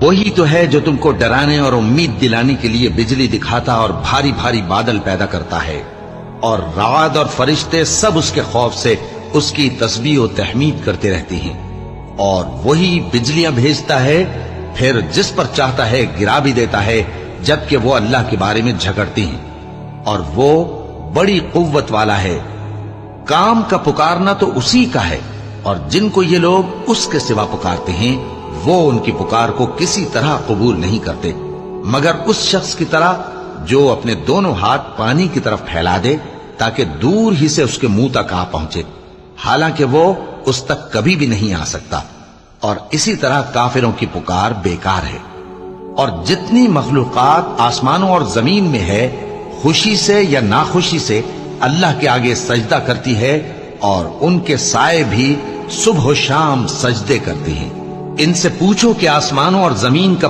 وہی تو ہے جو تم کو ڈرانے اور امید دلانے کے لیے بجلی دکھاتا اور بھاری بھاری بادل پیدا کرتا ہے، اور رعد اور فرشتے سب اس کے خوف سے اس کی تسبیح و تحمید کرتے رہتے ہیں۔ اور وہی بجلیاں بھیجتا ہے، پھر جس پر چاہتا ہے گرا بھی دیتا ہے، جبکہ وہ اللہ کے بارے میں جھگڑتے ہیں، اور وہ بڑی قوت والا ہے۔ کام کا پکارنا تو اسی کا ہے، اور جن کو یہ لوگ اس کے سوا پکارتے ہیں وہ ان کی پکار کو کسی طرح قبول نہیں کرتے، مگر اس شخص کی طرح جو اپنے دونوں ہاتھ پانی کی طرف پھیلا دے تاکہ دور ہی سے اس کے منہ تک آ پہنچے، حالانکہ وہ اس تک کبھی بھی نہیں آ سکتا۔ اور اسی طرح کافروں کی پکار بیکار ہے۔ اور جتنی مخلوقات آسمانوں اور زمین میں ہے، خوشی سے یا ناخوشی سے اللہ کے آگے سجدہ کرتی ہے، اور ان کے سائے بھی صبح و شام سجدے کرتے ہیں۔ ان سے پوچھو کہ آسمانوں اور زمین کا